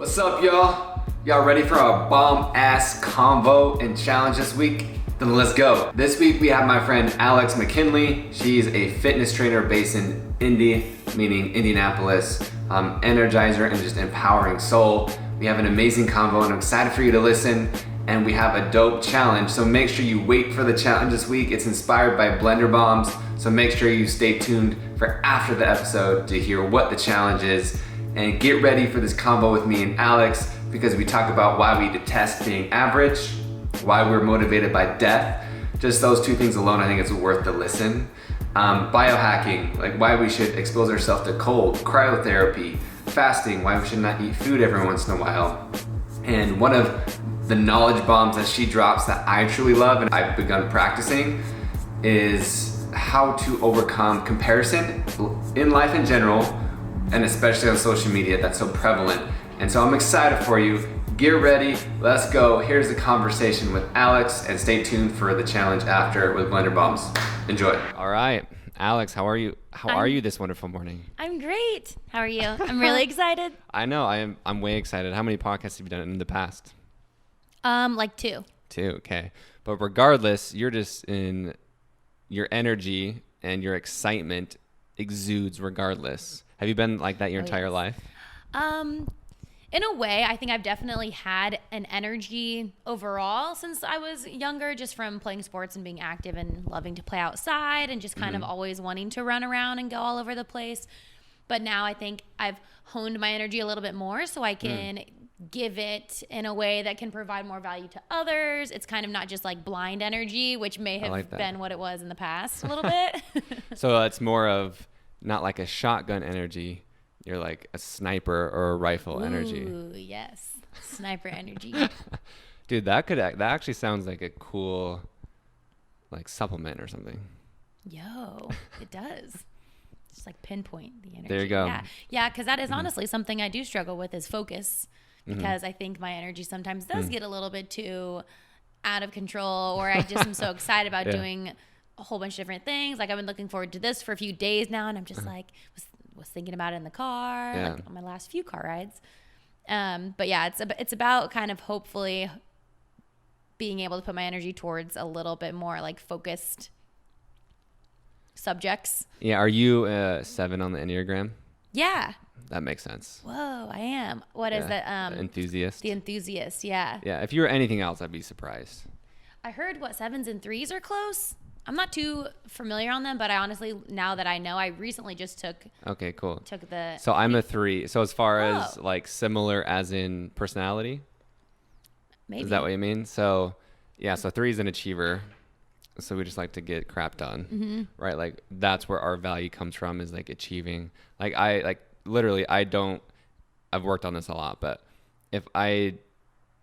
What's up, y'all? Y'all ready for a bomb-ass convo and challenge this week? Then let's go. This week we have my friend Alex McKinley. She's a fitness trainer based in Indy, meaning Indianapolis, energizer and just empowering soul. We have an amazing convo and I'm excited for you to listen. And we have a dope challenge, so make sure you wait for the challenge this week. It's inspired by blender bombs, so make sure you stay tuned for after the episode to hear what the challenge is. And get ready for this combo with me and Alex, because we talk about why we detest being average, why we're motivated by death. Just those two things alone, I think it's worth the listen. Biohacking, like why we should expose ourselves to cold, cryotherapy, fasting, why we should not eat food every once in a while. And one of the knowledge bombs that she drops that I truly love and I've begun practicing is how to overcome comparison in life in general, and especially on social media that's so prevalent. And so I'm excited for you. Get ready, let's go. Here's the conversation with Alex, and stay tuned for the challenge after with Blender Bombs. Enjoy. All right, Alex, how are you? How are you this wonderful morning? I'm great. How are you? I'm really excited. I know, I'm way excited. How many podcasts have you done in the past? Like two. Two, okay. But regardless, you're just in your energy and your excitement exudes regardless. Have you been like that your entire life? In a way, I think I've definitely had an energy overall since I was younger, just from playing sports and being active and loving to play outside and just kind of always wanting to run around and go all over the place. But now I think I've honed my energy a little bit more so I can give it in a way that can provide more value to others. It's kind of not just like blind energy, which may have been what it was in the past a little bit. So it's more of not like a shotgun energy. You're like a sniper or a rifle energy. Ooh, yes. Sniper energy. Dude, that actually sounds like a cool like supplement or something. Yo, it does. Just like pinpoint the energy. There you go. Yeah, because that is honestly something I do struggle with is focus. Because I think my energy sometimes does get a little bit too out of control, or I just am so excited about doing a whole bunch of different things. Like I've been looking forward to this for a few days now, and I'm just like was thinking about it in the car, like on my last few car rides. But yeah, it's about kind of hopefully being able to put my energy towards a little bit more like focused subjects. Yeah, are you a 7 on the Enneagram? Yeah. That makes sense. Whoa, I am. What is that? Enthusiast. The enthusiast, yeah. Yeah, if you were anything else, I'd be surprised. I heard 7s and 3s are close. I'm not too familiar on them, but I honestly, now that I know, I recently just took. Okay, cool. the. So I'm a 3. So as far as like similar as in personality, maybe. Is that what you mean? So yeah, so 3 is an achiever. So we just like to get crap done, right? Like that's where our value comes from, is like achieving. Literally, I've worked on this a lot, but if I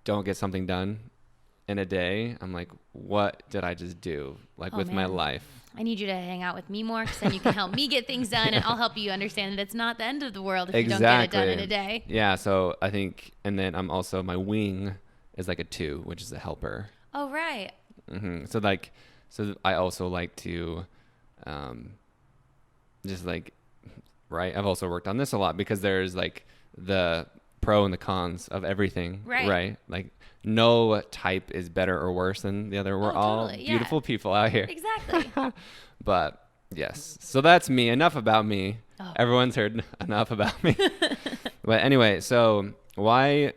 don't get something done in a day, I'm like, what did I just do? Like with my life. I need you to hang out with me more, because then you can help me get things done, and I'll help you understand that it's not the end of the world if you don't get it done in a day. Yeah, so I think, and then I'm also, my wing is like a 2, which is a helper. Oh, right. So I also like to just like, right? I've also worked on this a lot, because there's like the pro and the cons of everything, right? Like no type is better or worse than the other. We're all beautiful people out here. Exactly. But yes, so that's me. Enough about me. Oh. Everyone's heard enough about me. But anyway, so why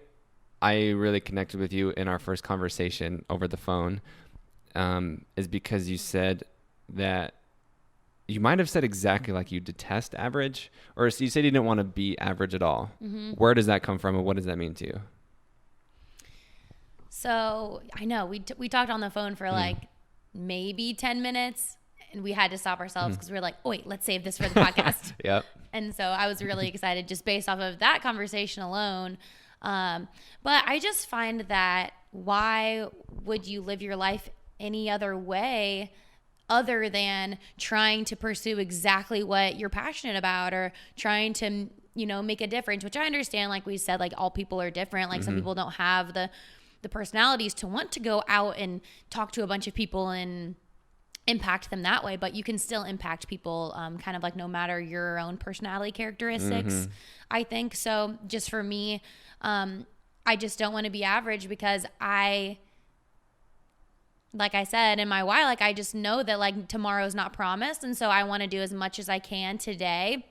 I really connected with you in our first conversation over the phone is because you said that you might have said exactly like you detest average, or you said you didn't want to be average at all. Where does that come from, and what does that mean to you? So I know we talked on the phone for like maybe 10 minutes, and we had to stop ourselves because we were like, oh, wait, let's save this for the podcast. Yep. And so I was really excited just based off of that conversation alone. But I just find that why would you live your life any other way other than trying to pursue exactly what you're passionate about, or trying to, make a difference, which I understand, like we said, like all people are different. Like some people don't have the personalities to want to go out and talk to a bunch of people and impact them that way, but you can still impact people kind of like no matter your own personality characteristics, I think. So just for me, I just don't want to be average because like I said in my why, like I just know that like tomorrow's not promised. And so I want to do as much as I can today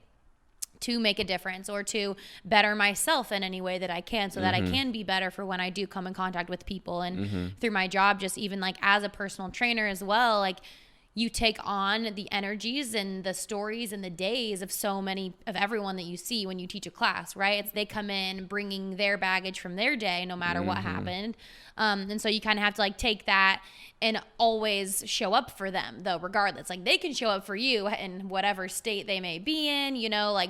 to make a difference or to better myself in any way that I can so that I can be better for when I do come in contact with people. And through my job, just even like as a personal trainer as well, like you take on the energies and the stories and the days of so many of everyone that you see when you teach a class, right? They come in bringing their baggage from their day, no matter what happened. And so you kind of have to like take that and always show up for them though, regardless. Like they can show up for you in whatever state they may be in, you know, like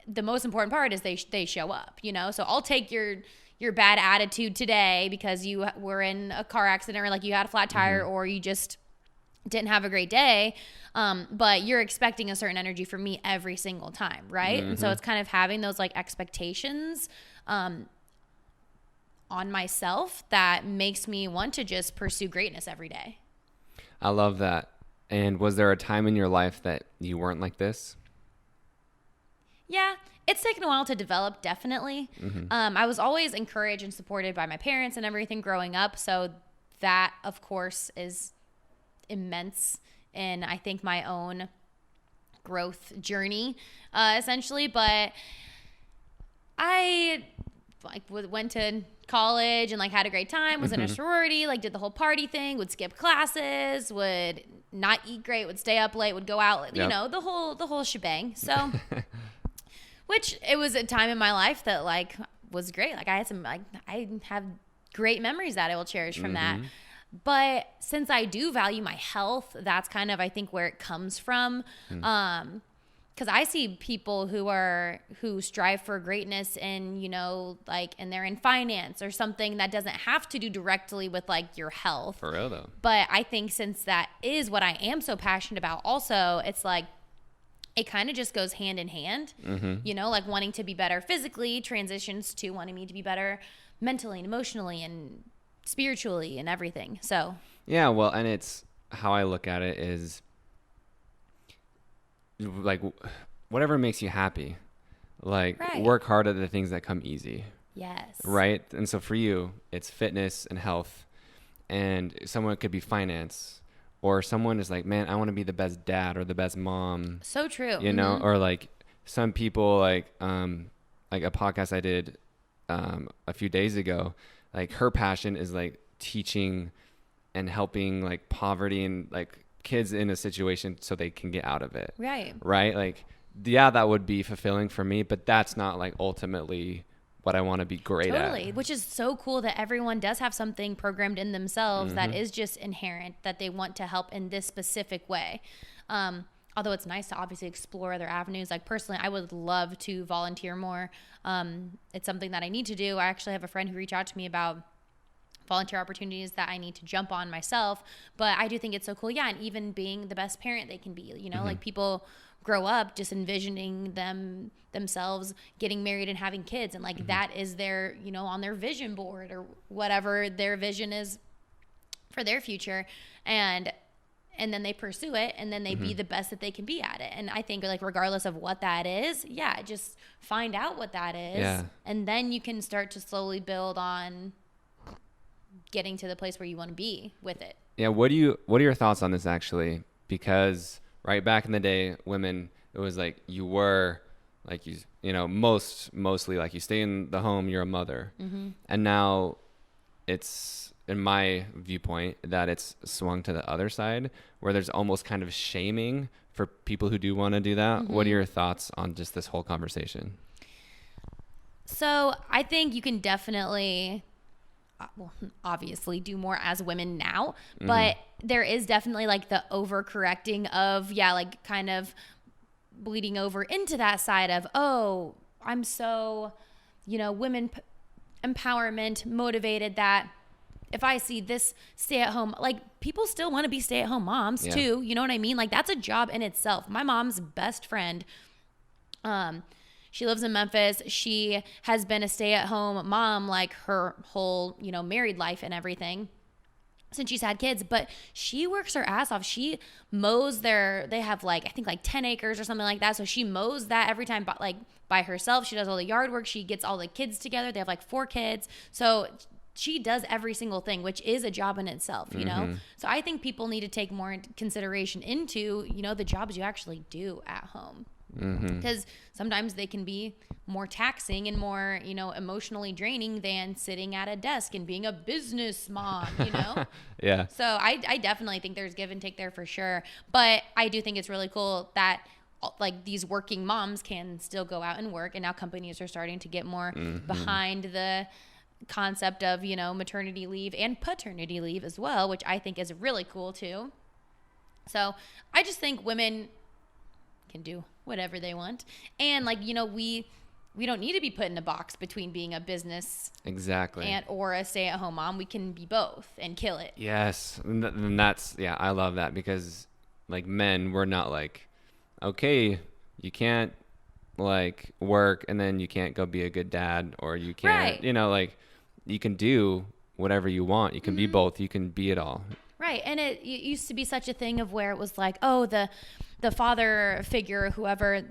the most important part is they show up, you know? So I'll take your bad attitude today because you were in a car accident or like you had a flat tire or you just didn't have a great day, but you're expecting a certain energy from me every single time, right? And so it's kind of having those like expectations on myself that makes me want to just pursue greatness every day. I love that. And was there a time in your life that you weren't like this? Yeah, it's taken a while to develop, definitely. I was always encouraged and supported by my parents and everything growing up, so that, of course, is immense in I think my own growth journey essentially. But I like went to college and like had a great time, was in a sorority, like did the whole party thing, would skip classes, would not eat great, would stay up late, would go out, you know, the whole shebang. So which it was a time in my life that like was great. Like I had some like I have great memories that I will cherish from that. But since I do value my health, that's kind of, I think, where it comes from. Because I see people who strive for greatness in, you know, like, and they're in finance or something that doesn't have to do directly with like your health. For real though. But I think since that is what I am so passionate about also, it's like, it kind of just goes hand in hand, you know, like wanting to be better physically transitions to wanting me to be better mentally and emotionally and spiritually and everything. So yeah, well, and it's how I look at it is like whatever makes you happy, like work hard at the things that come easy. Yes. Right. And so for you, it's fitness and health, and someone could be finance, or someone is like, man, I want to be the best dad or the best mom. So true. You know, or like some people like a podcast I did a few days ago. Like her passion is like teaching and helping like poverty and like kids in a situation so they can get out of it. Right. Right. Like, yeah, that would be fulfilling for me, but that's not like ultimately what I want to be great at. Totally. Which is so cool that everyone does have something programmed in themselves that is just inherent that they want to help in this specific way. Although it's nice to obviously explore other avenues. Like personally, I would love to volunteer more. It's something that I need to do. I actually have a friend who reached out to me about volunteer opportunities that I need to jump on myself. But I do think it's so cool. Yeah. And even being the best parent they can be, you know, like people grow up just envisioning themselves getting married and having kids. And like that is their, you know, on their vision board or whatever their vision is for their future. And then they pursue it, and then they be the best that they can be at it. And I think like regardless of what that is, yeah, just find out what that is. Yeah. And then you can start to slowly build on getting to the place where you want to be with it. Yeah. What are your thoughts on this actually? Because right back in the day, women, it was like you were like, you know, mostly like you stay in the home, you're a mother. And now it's, in my viewpoint, that it's swung to the other side where there's almost kind of shaming for people who do want to do that. What are your thoughts on just this whole conversation? So I think you can definitely, obviously do more as women now, but there is definitely like the overcorrecting of, like kind of bleeding over into that side of, oh, I'm so, you know, women empowerment motivated that if I see this stay at home, like people still want to be stay at home moms too. You know what I mean? Like that's a job in itself. My mom's best friend, she lives in Memphis. She has been a stay at home mom like her whole, you know, married life and everything. since she's had kids, but she works her ass off. She mows they have like, I think like 10 acres or something like that. So she mows that every time, but like by herself. She does all the yard work. She gets all the kids together. They have like 4 kids. So she does every single thing, which is a job in itself, you know? So I think people need to take more consideration into, you know, the jobs you actually do at home. Because sometimes they can be more taxing and more, you know, emotionally draining than sitting at a desk and being a business mom, you know? Yeah. So I definitely think there's give and take there for sure. But I do think it's really cool that like these working moms can still go out and work. And now companies are starting to get more behind the concept of, you know, maternity leave and paternity leave as well, which I think is really cool too. So I just think women can do whatever they want. And like, you know, we don't need to be put in a box between being a business or a stay-at-home mom. We can be both and kill it. Yes. And that's, yeah, I love that because like men, we're not like, okay, you can't like work and then you can't go be a good dad, or you can't, you know, like you can do whatever you want. You can be both. You can be it all. Right. And it used to be such a thing of where it was like, oh, the father figure, whoever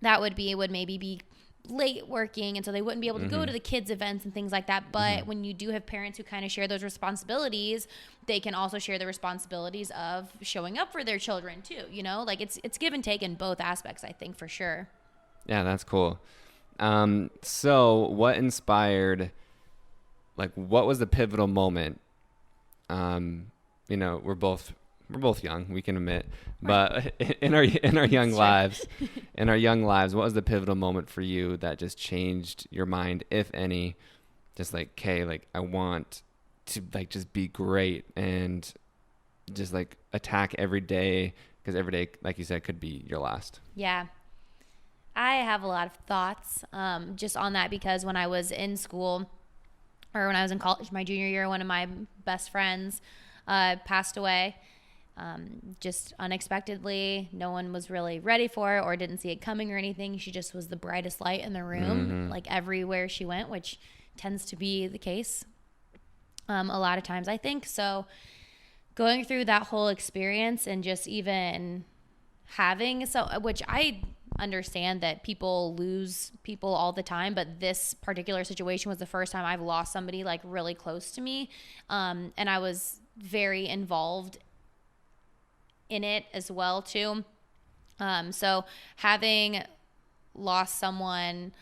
that would maybe be late working, and so they wouldn't be able to go to the kids' events and things like that. But when you do have parents who kind of share those responsibilities, they can also share the responsibilities of showing up for their children too, you know? Like it's give and take in both aspects, I think, for sure. Yeah, that's cool. So what inspired, like what was the pivotal moment? You know, we're both young, we can admit, but in our young lives, what was the pivotal moment for you that just changed your mind, if any? Just like, okay, like I want to like just be great and just like attack every day, because every day, like you said, could be your last. Yeah. I have a lot of thoughts just on that, because when I was in school, or when I was in college, my junior year, one of my best friends passed away just unexpectedly. No one was really ready for it or didn't see it coming or anything. She just was the brightest light in the room, like everywhere she went, which tends to be the case a lot of times, I think. So going through that whole experience and just even having, which I understand that people lose people all the time, but this particular situation was the first time I've lost somebody like really close to me. And I was very involved in it as well too. So having lost someone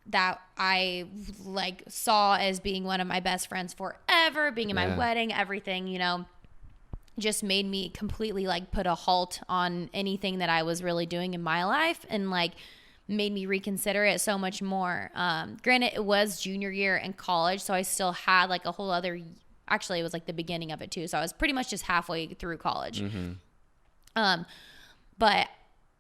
that I like saw as being one of my best friends forever, being in my wedding, everything, you know, just made me completely like put a halt on anything that I was really doing in my life, and like made me reconsider it so much more. Granted, it was junior year in college, so I still had like a whole other, actually it was like the beginning of it too. So I was pretty much just halfway through college. But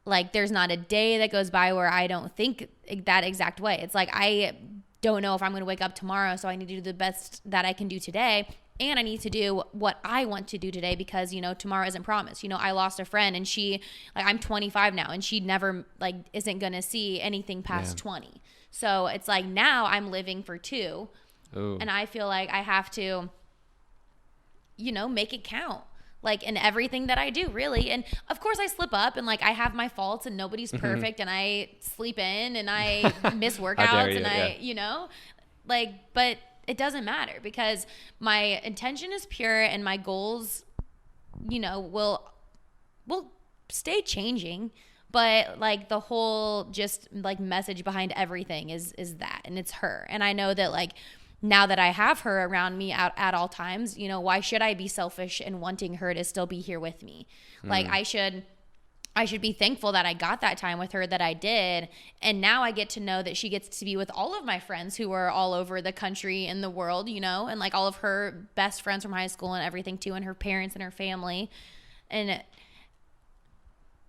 like there's not a day that goes by where I don't think that exact way. It's like, I don't know if I'm going to wake up tomorrow, so I need to do the best that I can do today. And I need to do what I want to do today, because, you know, tomorrow isn't promised. You know, I lost a friend, and she, like, I'm 25 now, and she never, like, isn't going to see anything past 20. So it's like now I'm living for 2. Ooh. And I feel like I have to, you know, make it count, like in everything that I do, really. And of course I slip up, and like I have my faults, and nobody's perfect, and I sleep in, and I miss workouts, and you know, like, but it doesn't matter, because my intention is pure, and my goals, you know, will stay changing. But like the whole just like message behind everything is that, and it's her. And I know that like now that I have her around me at all times, you know, why should I be selfish in wanting her to still be here with me? Like I should be thankful that I got that time with her, that I did. And now I get to know that she gets to be with all of my friends who are all over the country and the world, you know, and like all of her best friends from high school and everything too, and her parents and her family. And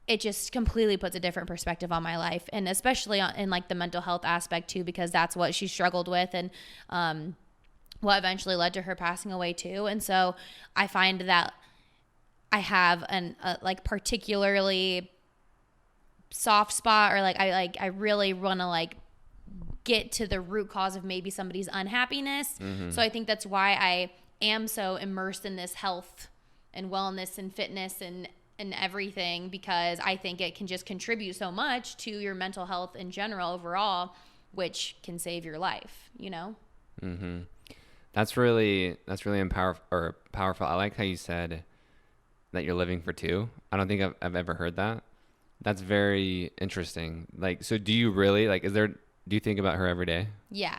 it just completely puts a different perspective on my life, and especially in like the mental health aspect too, because that's what she struggled with, and what eventually led to her passing away too. And so I find that I have a like particularly soft spot, or like I really want to like get to the root cause of maybe somebody's unhappiness. So I think that's why I am so immersed in this health and wellness and fitness and everything, because I think it can just contribute so much to your mental health in general overall, which can save your life, you know? Mm-hmm. That's really powerful. I like how you said that you're living for two. I don't think I've ever heard that. That's very interesting. Like, so do you really, like, do you think about her every day? Yeah.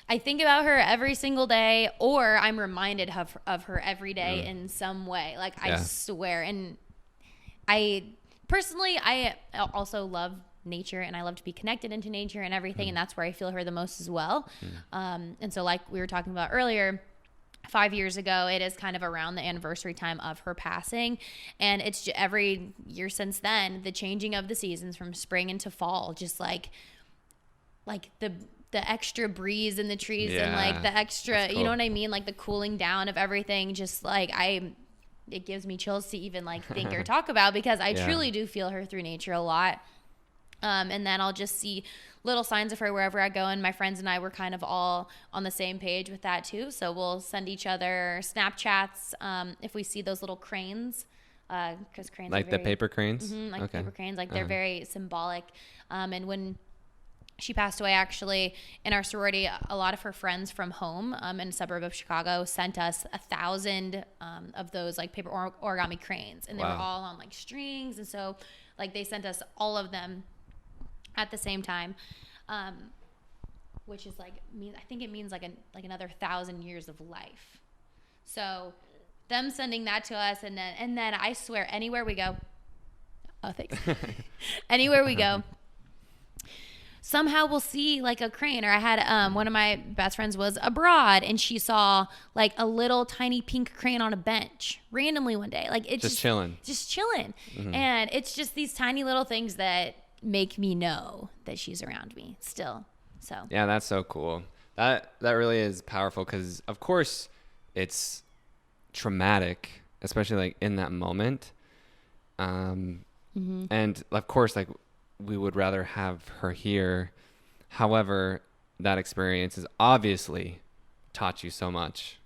I think about her every single day, or I'm reminded of her every day in some way. Like, I swear. And I personally, I also love nature, and I love to be connected into nature and everything. And that's where I feel her the most as well. And so, like we were talking about earlier, 5 years ago, it is kind of around the anniversary time of her passing. And it's every year since then, the changing of the seasons from spring into fall, just like the extra breeze in the trees and like the extra, cool. You know what I mean? Like the cooling down of everything, just like it gives me chills to even like think or talk about, because I truly do feel her through nature a lot. And then I'll just see little signs of her wherever I go. And my friends and I were kind of all on the same page with that too. So we'll send each other Snapchats if we see those little cranes. Because cranes like the paper cranes? Like paper cranes. Like they're very symbolic. And when she passed away, actually, in our sorority, a lot of her friends from home in a suburb of Chicago sent us 1,000 of those like paper origami cranes. And they were all on like strings. And so like they sent us all of them at the same time, which is like, I think it means like another 1,000 years of life. So them sending that to us, and then I swear, anywhere we go, thanks. Anywhere we go, somehow we'll see like a crane. Or I had one of my best friends was abroad, and she saw like a little tiny pink crane on a bench randomly one day. Like it's just chilling. And it's just these tiny little things that make me know that she's around me still. So yeah, that's so cool. That really is powerful, because of course it's traumatic, especially like in that moment. And of course, like we would rather have her here. However, that experience has obviously taught you so much.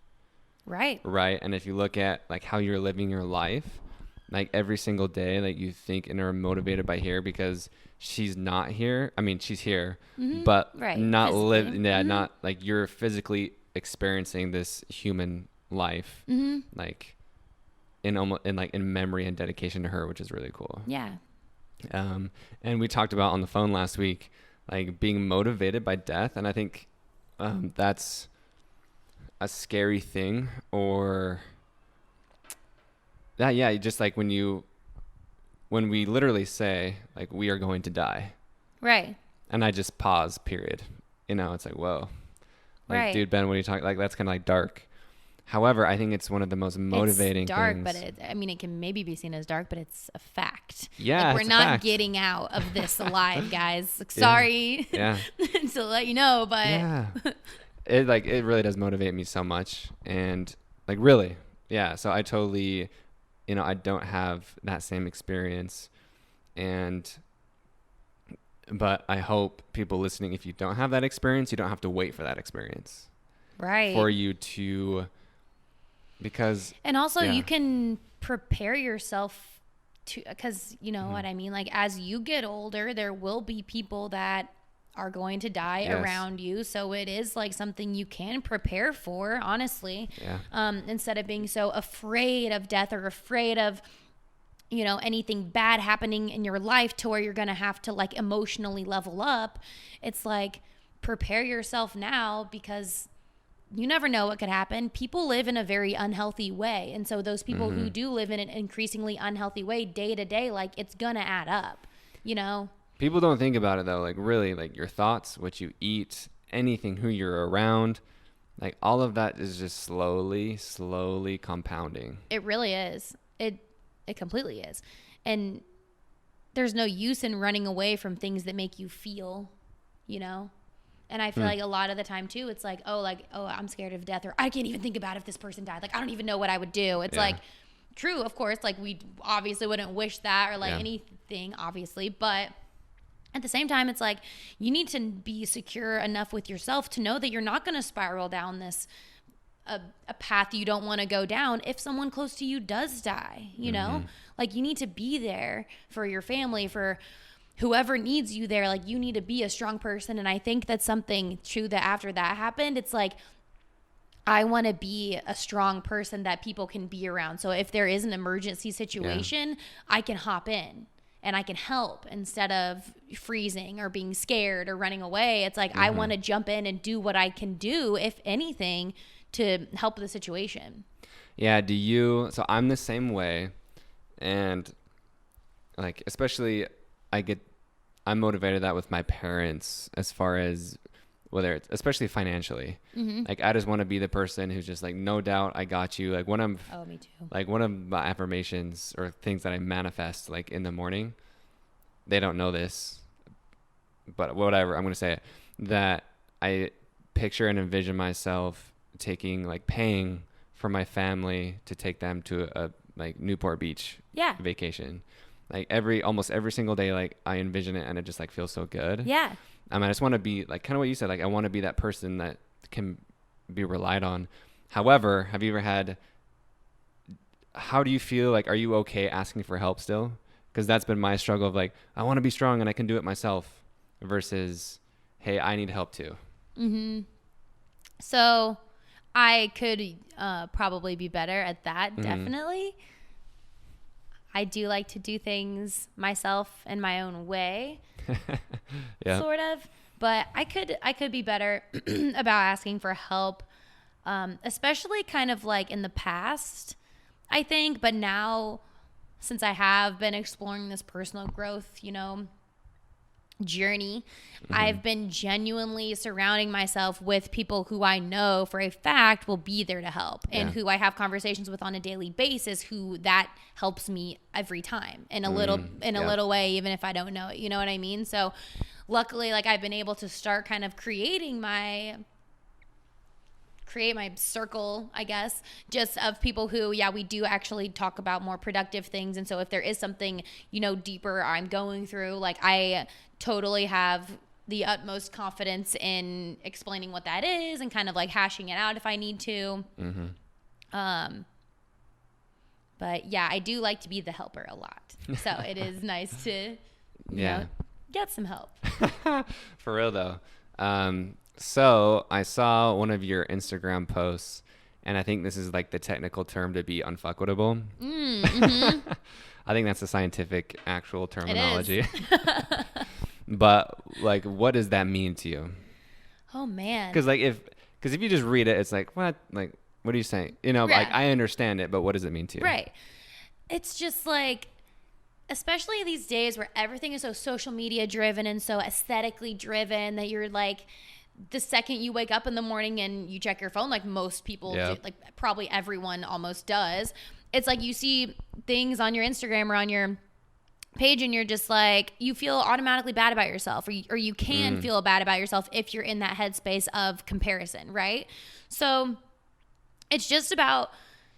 Right. And if you look at like how you're living your life, like every single day, like you think and are motivated by here, because she's not here. I mean, she's here, but not not like you're physically experiencing this human life, like in memory and dedication to her, which is really cool. Yeah. And we talked about on the phone last week, like being motivated by death. And I think, that's a scary thing, or just like when we literally say like, we are going to die. Right. And I just pause, period. It's like, whoa, like, dude, Ben, what are you talking? Like, that's kind of like dark. However, I think it's one of the most motivating things. It's dark, but it can maybe be seen as dark, but it's a fact. Yeah, like, we're not getting out of this alive, guys. Like, sorry to let you know, but it really does motivate me so much, and like really, so I totally, I don't have that same experience, but I hope people listening, if you don't have that experience, you don't have to wait for that experience, right? For you to. Because and also you can prepare yourself to, because you know what I mean, like as you get older, there will be people that are going to die around you, so it is like something you can prepare for, honestly, instead of being so afraid of death or afraid of anything bad happening in your life to where you're gonna have to like emotionally level up. It's like, prepare yourself now, because you never know what could happen. People live in a very unhealthy way. And so those people who do live in an increasingly unhealthy way day to day, like it's going to add up, People don't think about it though. Like really, like your thoughts, what you eat, anything, who you're around, like all of that is just slowly compounding. It really is. It completely is. And there's no use in running away from things that make you feel, And I feel like a lot of the time too, it's like, oh, I'm scared of death, or I can't even think about if this person died. Like, I don't even know what I would do. It's like, true, of course, like we obviously wouldn't wish that, or like anything, obviously. But at the same time, it's like, you need to be secure enough with yourself to know that you're not going to spiral down this a path you don't want to go down if someone close to you does die, you know? Like, you need to be there for your family, for whoever needs you there. Like, you need to be a strong person. And I think that's something true that after that happened, it's like, I want to be a strong person that people can be around. So if there is an emergency situation, I can hop in and I can help instead of freezing or being scared or running away. It's like, I want to jump in and do what I can do, if anything, to help the situation. Yeah. So I'm the same way. And like, especially I'm motivated that with my parents as far as whether it's especially financially, like I just want to be the person who's just like, no doubt, I got you. Like me too. Like one of my affirmations or things that I manifest like in the morning, they don't know this, but whatever, I'm going to say it, that I picture and envision myself paying for my family to take them to a like Newport Beach vacation. Like almost every single day, like I envision it and it just like feels so good. Yeah. I just want to be like kind of what you said. Like I want to be that person that can be relied on. However, how do you feel? Like, are you okay asking for help still? Because that's been my struggle of like, I want to be strong and I can do it myself versus, hey, I need help too. So I could probably be better at that. Definitely. I do like to do things myself in my own way. Sort of, but I could be better about asking for help, especially kind of like in the past, I think. But now, since I have been exploring this personal growth, journey, I've been genuinely surrounding myself with people who I know for a fact will be there to help, and who I have conversations with on a daily basis, who that helps me every time in a little way, even if I don't know it, you know what I mean? So luckily, like, I've been able to start kind of create my circle, I guess, just of people who, we do actually talk about more productive things. And so if there is something, deeper I'm going through, like, I totally have the utmost confidence in explaining what that is and kind of like hashing it out if I need to. But yeah, I do like to be the helper a lot. So it is nice to, get some help. For real though. So I saw one of your Instagram posts, and I think this is like the technical term to be unfuckable. I think that's a scientific actual terminology. But like, what does that mean to you? Oh man. Because if you just read it, it's like, what? Like, what are you saying? Like, I understand it, but what does it mean to you? Right. It's just like, especially these days where everything is so social media driven and so aesthetically driven, that you're like, the second you wake up in the morning and you check your phone, like most people do, like probably everyone almost does, it's like you see things on your Instagram or on your page and you're just like, you feel automatically bad about yourself, or you can feel bad about yourself if you're in that headspace of comparison, right? So it's just about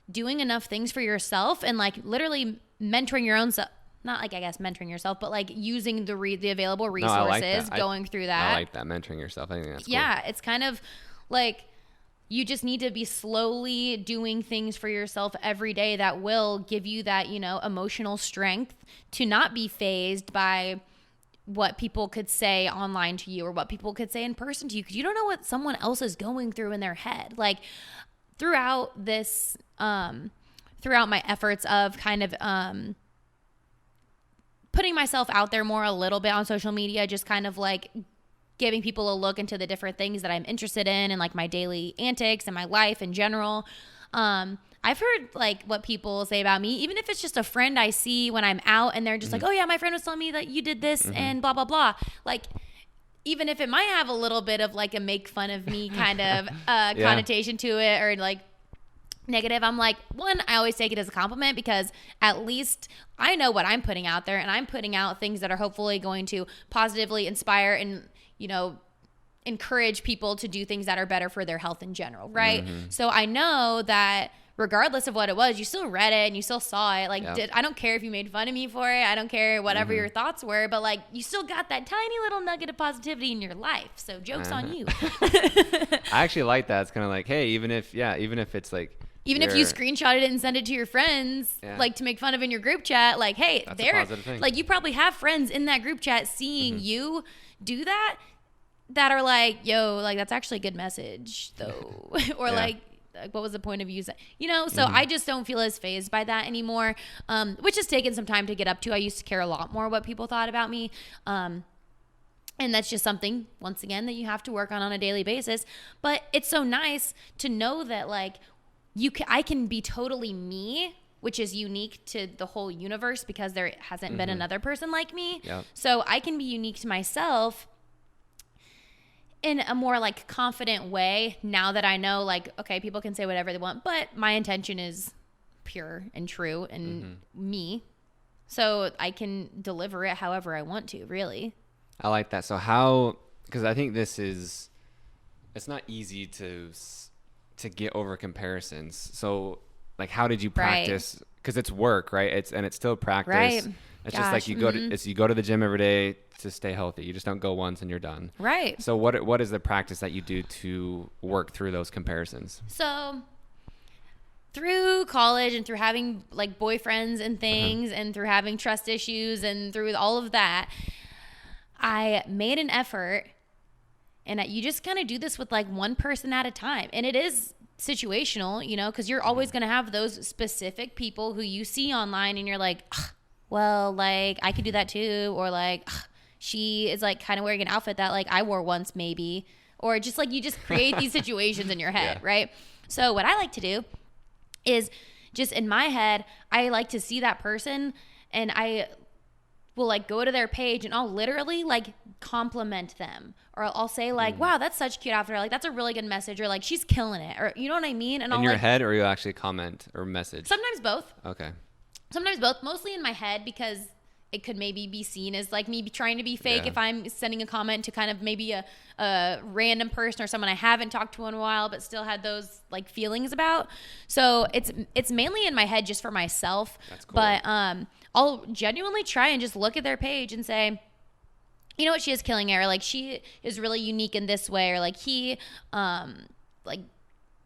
doing enough things for yourself and like literally mentoring your own self. Not like, I guess, mentoring yourself, but like using the available resources, going through that. I like that, mentoring yourself. I think that's cool. Yeah, it's kind of like you just need to be slowly doing things for yourself every day that will give you that, emotional strength to not be fazed by what people could say online to you or what people could say in person to you, because you don't know what someone else is going through in their head. Like throughout this, throughout my efforts of kind of, putting myself out there more a little bit on social media, just kind of like giving people a look into the different things that I'm interested in and like my daily antics and my life in general. I've heard like what people say about me, even if it's just a friend I see when I'm out and they're just like, oh yeah, my friend was telling me that you did this and blah, blah, blah. Like, even if it might have a little bit of like a make fun of me kind of connotation to it, or like negative, I'm like, one, I always take it as a compliment, because at least I know what I'm putting out there, and I'm putting out things that are hopefully going to positively inspire and, encourage people to do things that are better for their health in general, right? So I know that regardless of what it was, you still read it and you still saw it. Like, Yep. I don't care if you made fun of me for it. I don't care whatever your thoughts were, but like, you still got that tiny little nugget of positivity in your life. So joke's on you. I actually like that. It's kind of like, hey, even if it's like, even if you screenshotted it and sent it to your friends, like to make fun of in your group chat, like, hey, that's a positive thing. Like, you probably have friends in that group chat seeing you do that are like, yo, like, that's actually a good message though. Or like, what was the point of using, so I just don't feel as fazed by that anymore, which has taken some time to get up to. I used to care a lot more what people thought about me. And that's just something, once again, that you have to work on a daily basis. But it's so nice to know that, like, I can be totally me, which is unique to the whole universe because there hasn't been another person like me. Yep. So I can be unique to myself in a more like confident way now that I know, like, okay, people can say whatever they want, but my intention is pure and true and me. So I can deliver it however I want to, really. I like that. So because I think it's not easy to get over comparisons. So like, how did you practice? Because it's work, right? It's still practice. Right. It's just like you go to the gym every day to stay healthy. You just don't go once and you're done. Right. So what is the practice that you do to work through those comparisons? So through college and through having like boyfriends and things and through having trust issues and through all of that, I made an effort, and you just kind of do this with like one person at a time. And it is situational, because you're always going to have those specific people who you see online and you're like, well, like, I could do that too. Or like, she is like kind of wearing an outfit that like I wore once maybe. Or just like, you just create these situations in your head, right? So what I like to do is just in my head, I like to see that person and I will like go to their page and I'll literally like compliment them, or I'll say like, wow, that's such a cute outfit, or like, that's a really good message, or like, she's killing it, or you know what I mean? And in I'll your like, head, or you actually comment or message? Sometimes both. Okay. Sometimes both, mostly in my head, because it could maybe be seen as like me trying to be fake if I'm sending a comment to kind of maybe a random person or someone I haven't talked to in a while but still had those like feelings about. So it's mainly in my head just for myself. That's cool. But I'll genuinely try and just look at their page and say, you know what, she is killing it, or like, she is really unique in this way, or like, he like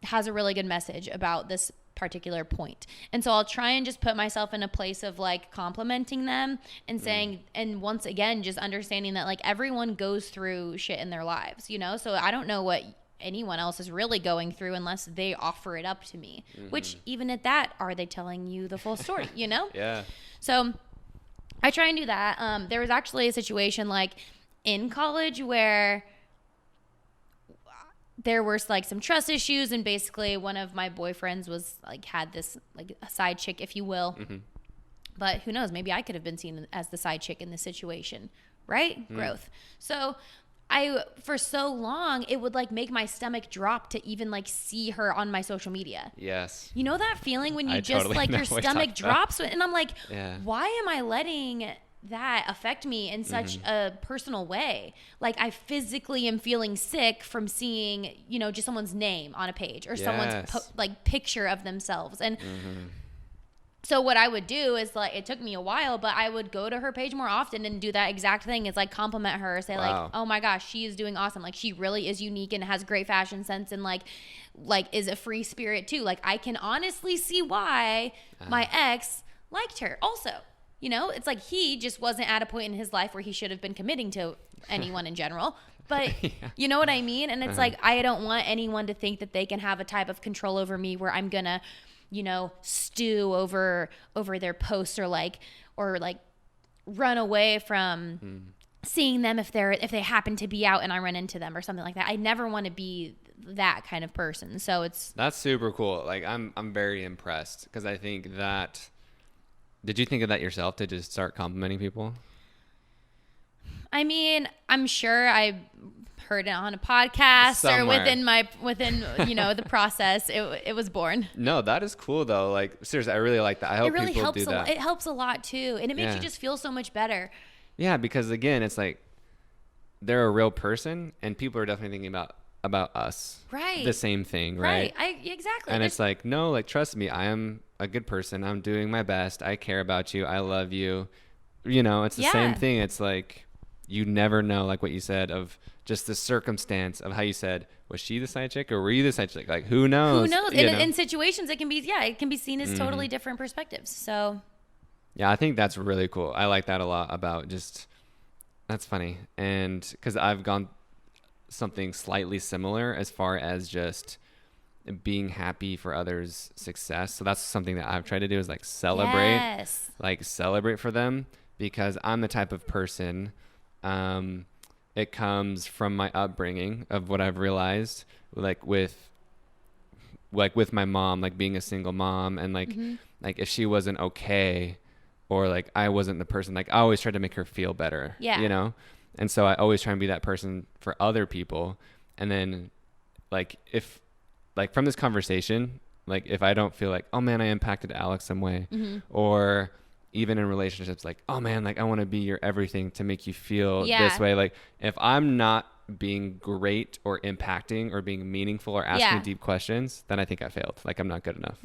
has a really good message about this particular point. And so I'll try and just put myself in a place of like complimenting them and saying, and once again, just understanding that like everyone goes through shit in their lives, so I don't know what anyone else is really going through unless they offer it up to me, which even at that, are they telling you the full story, Yeah. So I try and do that. There was actually a situation like in college where there were like some trust issues, and basically one of my boyfriends was like, had this like a side chick, if you will. But who knows, maybe I could have been seen as the side chick in this situation, right? Growth. So for so long, it would like make my stomach drop to even like see her on my social media. Yes. You know that feeling when you I just totally like know your what you're stomach talking about. drops, and I'm like, why am I letting that affect me in such a personal way? Like, I physically am feeling sick from seeing, just someone's name on a page, or someone's like picture of themselves. And so what I would do is like, it took me a while, but I would go to her page more often and do that exact thing. Is like compliment her, say like, oh my gosh, she is doing awesome. Like, she really is unique and has great fashion sense, and like is a free spirit too. Like, I can honestly see why my ex liked her also. It's like, he just wasn't at a point in his life where he should have been committing to anyone in general. But you know what I mean? And it's like, I don't want anyone to think that they can have a type of control over me where I'm going to, stew over their posts, or run away from seeing them if they happen to be out and I run into them or something like that. I never want to be that kind of person. So that's super cool. Like, I'm very impressed, because I think that. Did you think of that yourself, to just start complimenting people? I mean, I'm sure I heard it on a podcast somewhere, or within the process. It was born. No, that is cool though. Like, seriously, I really like that. I hope it really people helps do that. It helps a lot too, and it makes you just feel so much better. Yeah, because again, it's like, they're a real person, and people are definitely thinking about about us. Right. The same thing, right? Exactly. And it's like, no, like, trust me, I am a good person. I'm doing my best. I care about you. I love you. You know, it's the same thing. It's like, you never know, like what you said, of just the circumstance of how you said, was she the side chick or were you the side chick? Like, who knows? Who knows? In situations, it can be seen as totally different perspectives. So. Yeah, I think that's really cool. I like that a lot about just, that's funny. And because I've gone something slightly similar as far as just being happy for others' success. So that's something that I've tried to do is like celebrate, celebrate for them, because I'm the type of person, it comes from my upbringing of what I've realized, like with my mom, like being a single mom, and like if she wasn't okay, or like I wasn't the person, like I always tried to make her feel better, you know? And so I always try and be that person for other people. And then like, if like from this conversation, like if I don't feel like, oh man, I impacted Alex some way, or even in relationships, like, oh man, like I want to be your everything to make you feel this way. Like if I'm not being great or impacting or being meaningful or asking deep questions, then I think I failed. Like I'm not good enough.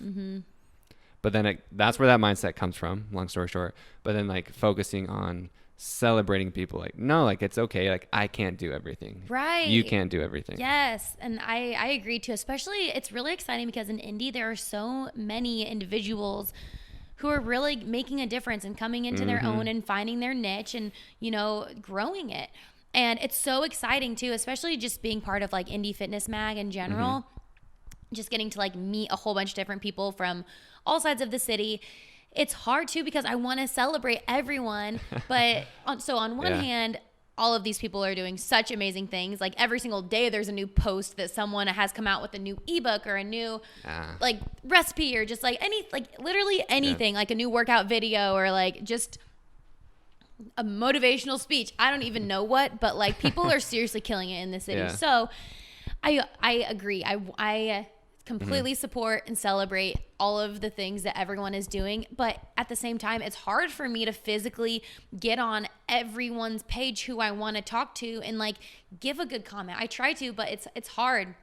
But then that's where that mindset comes from, long story short. But then like focusing on celebrating people, like, no, like it's okay. Like I can't do everything. Right. You can't do everything. Yes. And I agree too, especially it's really exciting because in indie, there are so many individuals who are really making a difference and coming into their own and finding their niche and, you know, growing it. And it's so exciting too, especially just being part of like Indie Fitness Mag in general, just getting to like meet a whole bunch of different people from all sides of the city. It's hard too because I want to celebrate everyone, but on one hand, all of these people are doing such amazing things. Like every single day there's a new post that someone has come out with a new ebook or a new like recipe or just like literally anything, like a new workout video or like just a motivational speech. I don't even know what, but like people are seriously killing it in the city. So I agree. I completely support and celebrate all of the things that everyone is doing. But at the same time, it's hard for me to physically get on everyone's page who I want to talk to and like give a good comment. I try to, but it's hard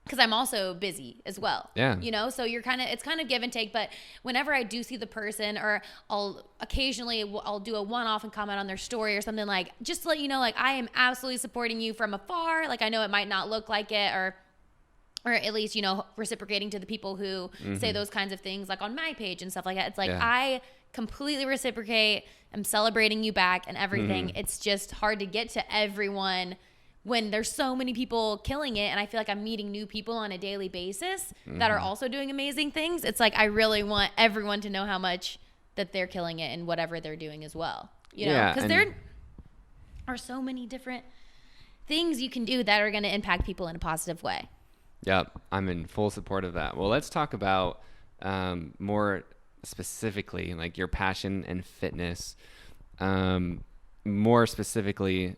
because I'm also busy as well. Yeah. You know, so it's kind of give and take. But whenever I do see the person, or I'll do a one-off and comment on their story or something, like just to let you know, like I am absolutely supporting you from afar. Like I know it might not look like it, or at least, you know, reciprocating to the people who say those kinds of things, like on my page and stuff like that. It's like, I completely reciprocate. I'm celebrating you back and everything. It's just hard to get to everyone when there's so many people killing it. And I feel like I'm meeting new people on a daily basis that are also doing amazing things. It's like, I really want everyone to know how much that they're killing it in whatever they're doing as well. You know, because there are so many different things you can do that are going to impact people in a positive way. Yep, I'm in full support of that. Well, let's talk about more specifically, like your passion and fitness. More specifically,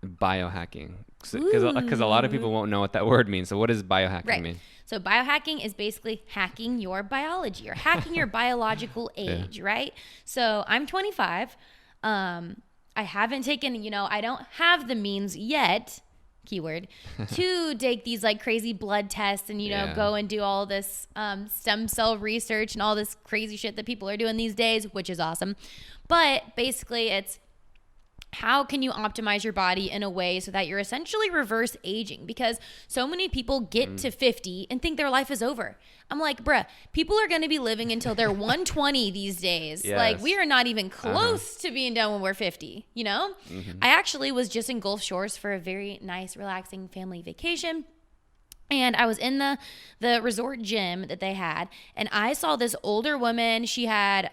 biohacking, because a lot of people won't know what that word means. So, what does biohacking mean? So, biohacking is basically hacking your biology or hacking your biological age, right? So, I'm 25. I haven't taken, I don't have the means yet, keyword, to take these like crazy blood tests and, go and do all this stem cell research and all this crazy shit that people are doing these days, which is awesome. But basically it's, how can you optimize your body in a way so that you're essentially reverse aging? Because so many people get to 50 and think their life is over. I'm like, bruh, people are going to be living until they're 120 these days. Yes. Like, we are not even close to being done when we're 50, I actually was just in Gulf Shores for a very nice, relaxing family vacation. And I was in the resort gym that they had, and I saw this older woman. She had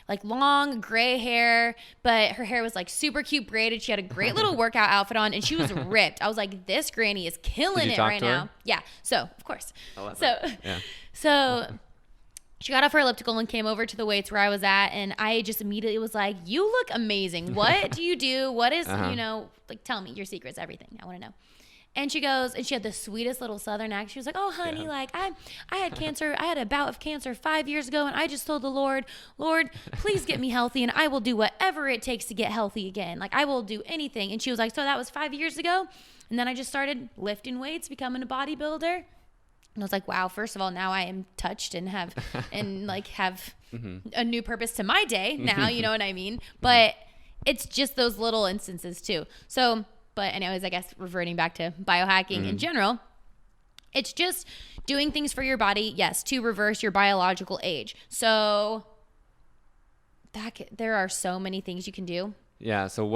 like long gray hair, but her hair was like super cute braided. She had a great little workout outfit on, and she was ripped. I was like, this granny is killing it right now. Yeah. So of course. So she got off her elliptical and came over to the weights where I was at, and I just immediately was like, you look amazing. What do you do? What is, like, tell me your secrets, everything. I want to know. And she goes, and she had the sweetest little Southern accent. She was like, oh, honey, like I had cancer. I had a bout of cancer 5 years ago. And I just told the Lord, please get me healthy. And I will do whatever it takes to get healthy again. Like, I will do anything. And she was like, so that was 5 years ago? And then I just started lifting weights, becoming a bodybuilder. And I was like, wow, first of all, now I am touched and have a new purpose to my day now, you know what I mean? But it's just those little instances too. So, but anyways, I guess reverting back to biohacking in general, it's just doing things for your body, yes, to reverse your biological age. So there are so many things you can do. Yeah. So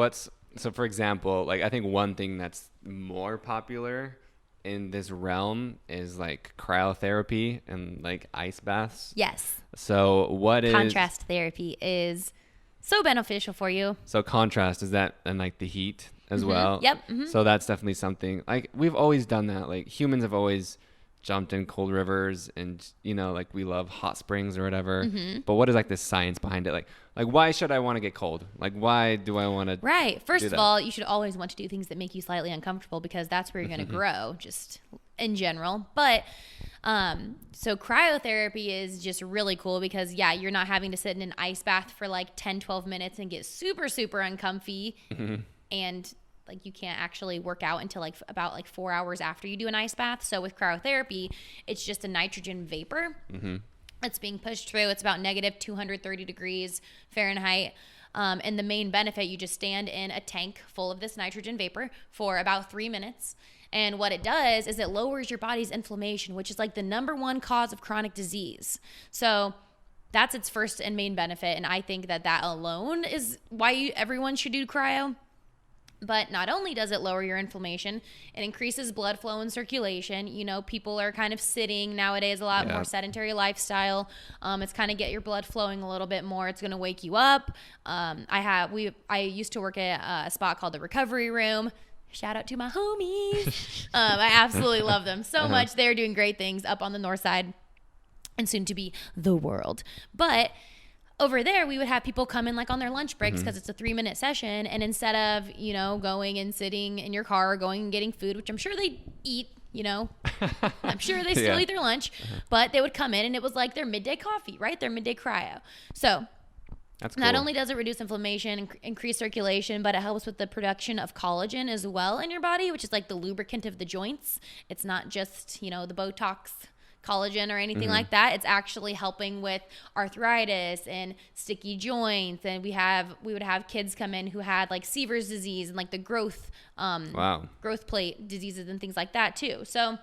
for example, like I think one thing that's more popular in this realm is like cryotherapy and like ice baths. Yes. So contrast therapy is so beneficial for you. So contrast, is that and like the heat as well? Yep. So that's definitely something like we've always done that. Like humans have always jumped in cold rivers and, you know, like we love hot springs or whatever. But what is like the science behind it? Like why should I want to get cold? Like why do I want to? Right. First of all, you should always want to do things that make you slightly uncomfortable because that's where you're going to grow just in general. But so cryotherapy is just really cool because you're not having to sit in an ice bath for like 10, 12 minutes and get super, super uncomfy. And like you can't actually work out until like about like 4 hours after you do an ice bath. So with cryotherapy, it's just a nitrogen vapor that's being pushed through. It's about negative 230 degrees Fahrenheit. And the main benefit, you just stand in a tank full of this nitrogen vapor for about 3 minutes. And what it does is it lowers your body's inflammation, which is like the number one cause of chronic disease. So that's its first and main benefit. And I think that alone is why everyone should do cryo. But not only does it lower your inflammation, it increases blood flow and circulation. You know, people are kind of sitting nowadays, a lot more sedentary lifestyle. It's kind of get your blood flowing a little bit more. It's going to wake you up. I used to work at a spot called the Recovery Room. Shout out to my homies. I absolutely love them so much. They're doing great things up on the north side and soon to be the world. But over there, we would have people come in like on their lunch breaks because it's a 3-minute session. And instead of, you know, going and sitting in your car or going and getting food, which I'm sure they eat, you know, I'm sure they still eat their lunch, but they would come in and it was like their midday coffee, right? Their midday cryo. So that's cool. Not only does it reduce inflammation and increase circulation, but it helps with the production of collagen as well in your body, which is like the lubricant of the joints. It's not just, you know, the Botox collagen or anything like that. It's actually helping with arthritis and sticky joints. And we would have kids come in who had like Sever's disease and like the growth plate diseases and things like that too. So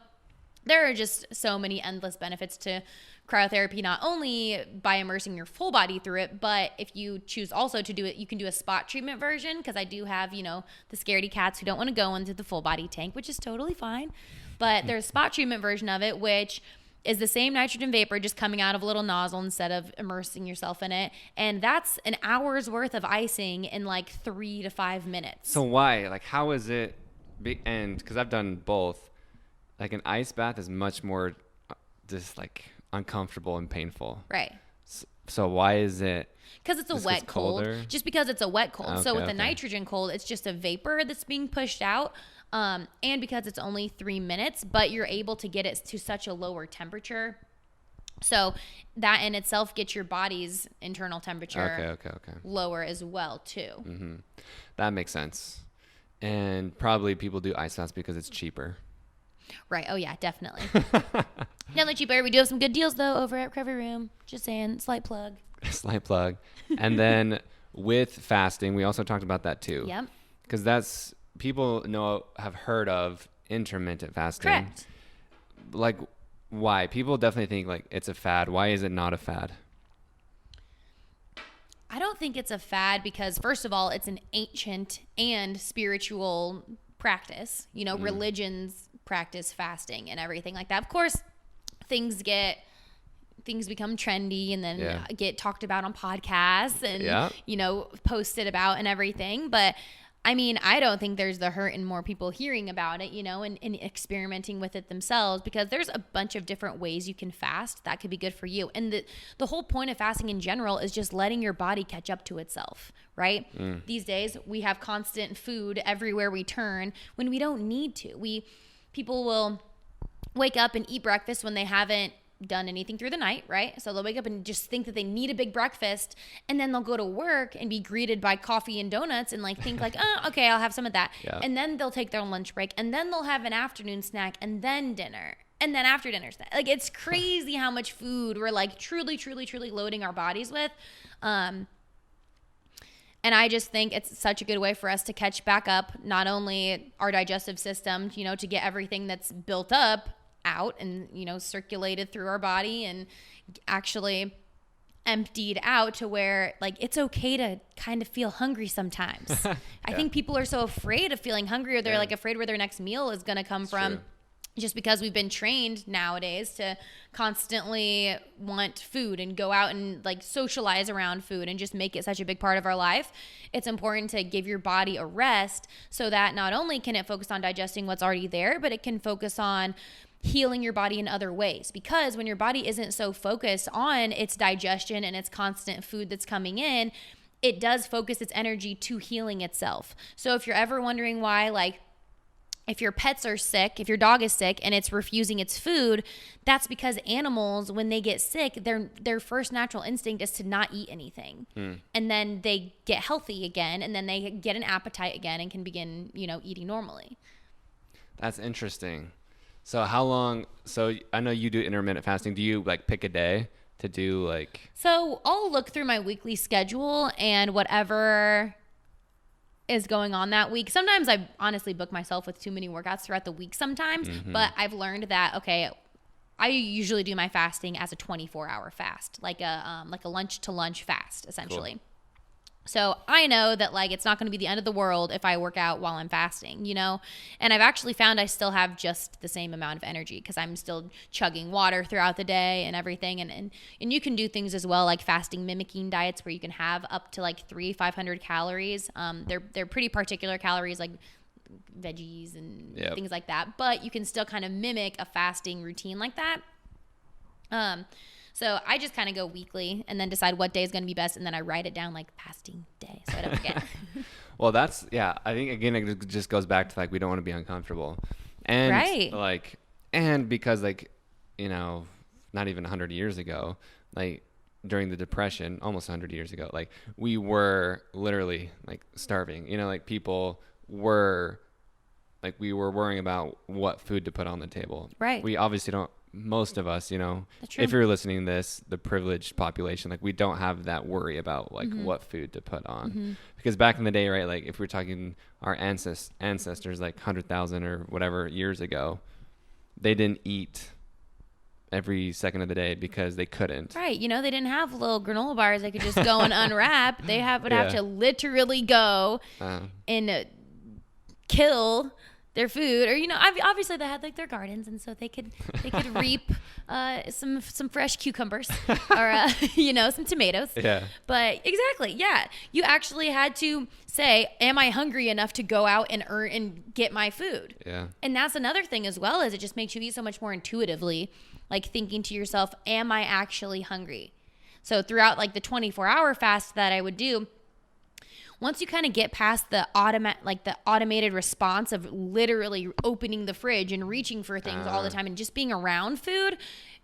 there are just so many endless benefits to cryotherapy, not only by immersing your full body through it, but if you choose also to do it, you can do a spot treatment version. Cause I do have, you know, the scaredy cats who don't want to go into the full body tank, which is totally fine. But there's a spot treatment version of it, which is the same nitrogen vapor just coming out of a little nozzle instead of immersing yourself in it. And that's an hour's worth of icing in like 3 to 5 minutes. So why? Like how is it? And because I've done both, like an ice bath is much more just like uncomfortable and painful. Right. So why is it? Because it's a wet cold. Just because it's a wet cold. Okay, so with the nitrogen cold, it's just a vapor that's being pushed out. And because it's only 3 minutes, but you're able to get it to such a lower temperature. So that in itself gets your body's internal temperature lower as well too. That makes sense. And probably people do ice baths because it's cheaper. Right. Oh yeah, definitely. Definitely cheaper. We do have some good deals though over at Recovery Room. Just saying, slight plug. Slight plug. And then with fasting, we also talked about that too. Yep. Because that's people have heard of intermittent fasting. Correct. Like why? People definitely think like it's a fad. Why is it not a fad? I don't think it's a fad because first of all, it's an ancient and spiritual practice. You know, religions practice fasting and everything like that. Of course, things become trendy and then get talked about on podcasts and, you know, posted about and everything. But I mean, I don't think there's the hurt in more people hearing about it, you know, and experimenting with it themselves because there's a bunch of different ways you can fast that could be good for you. And the whole point of fasting in general is just letting your body catch up to itself, right? These days, we have constant food everywhere we turn when we don't need to. People will wake up and eat breakfast when they haven't done anything through the night, right? So they'll wake up and just think that they need a big breakfast, and then they'll go to work and be greeted by coffee and donuts and like think like, oh, okay, I'll have some of that. Yeah. And then they'll take their lunch break, and then they'll have an afternoon snack, and then dinner. And then after dinner snack. Like, it's crazy how much food we're like truly loading our bodies with. And I just think it's such a good way for us to catch back up, not only our digestive system, you know, to get everything that's built up out and, you know, circulated through our body and actually emptied out to where like it's okay to kind of feel hungry sometimes. I think people are so afraid of feeling hungry, or they're like afraid where their next meal is going to come from. True. Just because we've been trained nowadays to constantly want food and go out and like socialize around food and just make it such a big part of our life. It's important to give your body a rest so that not only can it focus on digesting what's already there, but it can focus on healing your body in other ways. Because when your body isn't so focused on its digestion and its constant food that's coming in, it does focus its energy to healing itself. So if you're ever wondering why, like, if your pets are sick, if your dog is sick and it's refusing its food, that's because animals, when they get sick, their first natural instinct is to not eat anything. And then they get healthy again, and then they get an appetite again and can begin, you know, eating normally. That's interesting. So how long, so I know you do intermittent fasting. Do you like pick a day to do like? So I'll look through my weekly schedule and whatever is going on that week. Sometimes I honestly book myself with too many workouts throughout the week sometimes, but I've learned that, okay, I usually do my fasting as a 24-hour fast, like a lunch to lunch fast, essentially. Cool. So I know that like it's not going to be the end of the world if I work out while I'm fasting, you know? And I've actually found I still have just the same amount of energy because I'm still chugging water throughout the day and everything. And you can do things as well, like fasting mimicking diets where you can have up to like 500 calories. They're pretty particular calories, like veggies and things like that. But you can still kind of mimic a fasting routine like that. So I just kind of go weekly and then decide what day is going to be best. And then I write it down like fasting day so I don't forget. Well, that's, I think, again, it just goes back to like, we don't want to be uncomfortable. And right. like, and because like, you know, not even 100 years ago, like during the Depression, almost 100 years ago, like we were literally like starving, you know, like people were like, we were worrying about what food to put on the table. Right. We obviously don't. Most of us, you know, if you're listening to this, the privileged population, like we don't have that worry about like what food to put on. Because back in the day, right, like if we're talking our ancestors like 100,000 or whatever years ago, they didn't eat every second of the day because they couldn't. Right. You know, they didn't have little granola bars they could just go and unwrap. They would have to literally go and kill their food, or you know, obviously they had like their gardens, and so they could reap some fresh cucumbers or you know, some tomatoes. Yeah. But exactly, yeah, you actually had to say, "Am I hungry enough to go out and earn and get my food?" Yeah. And that's another thing as well, is it just makes you eat so much more intuitively, like thinking to yourself, "Am I actually hungry?" So throughout like the 24-hour fast that I would do, once you kind of get past the automated response of literally opening the fridge and reaching for things all the time and just being around food,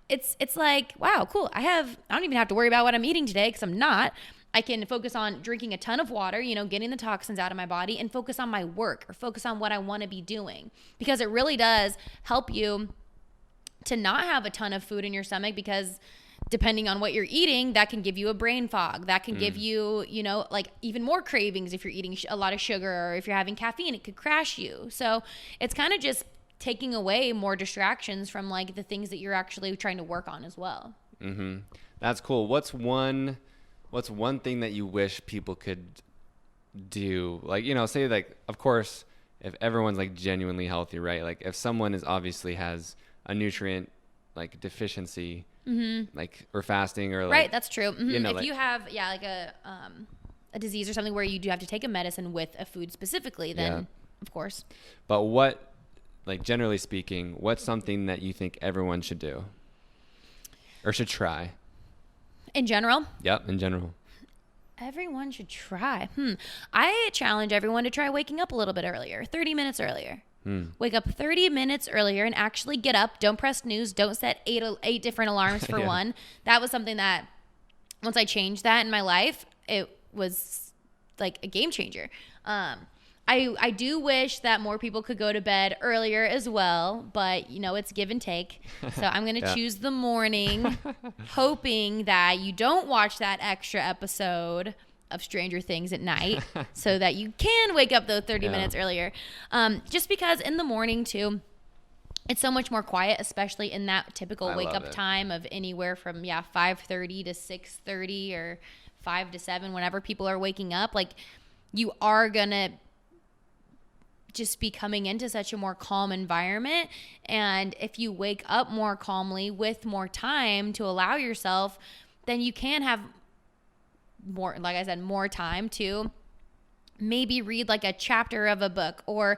it's like, wow, cool. I don't even have to worry about what I'm eating today because I'm not. I can focus on drinking a ton of water, you know, getting the toxins out of my body, and focus on my work or focus on what I want to be doing, because it really does help you to not have a ton of food in your stomach, because depending on what you're eating, that can give you a brain fog. That can give you, you know, like even more cravings if you're eating a lot of sugar, or if you're having caffeine, it could crash you. So it's kind of just taking away more distractions from like the things that you're actually trying to work on as well. Mm-hmm. That's cool. What's one thing that you wish people could do? Like, you know, say like, of course, if everyone's like genuinely healthy, right? Like if someone obviously has a nutrient like deficiency, like or fasting, or like, right, that's true. You know, if like, you have like a disease or something where you do have to take a medicine with a food specifically, then of course. But what, like generally speaking, what's something that you think everyone should do or should try? In general? Yep, in general. Everyone should try. I challenge everyone to try waking up a little bit earlier, 30 minutes earlier. Wake up 30 minutes earlier and actually get up. Don't press snooze. Don't set eight different alarms for one. That was something that once I changed that in my life, it was like a game changer. I do wish that more people could go to bed earlier as well, but it's give and take. So I'm going to choose the morning, hoping that you don't watch that extra episode of Stranger Things at night so that you can wake up those 30 minutes earlier. Just because in the morning too, it's so much more quiet, especially in that typical wake up time of anywhere from 5:30 to 6:30 or 5 to 7, whenever people are waking up. Like, you are going to just be coming into such a more calm environment. And if you wake up more calmly with more time to allow yourself, then you can have more, like I said, more time to maybe read like a chapter of a book or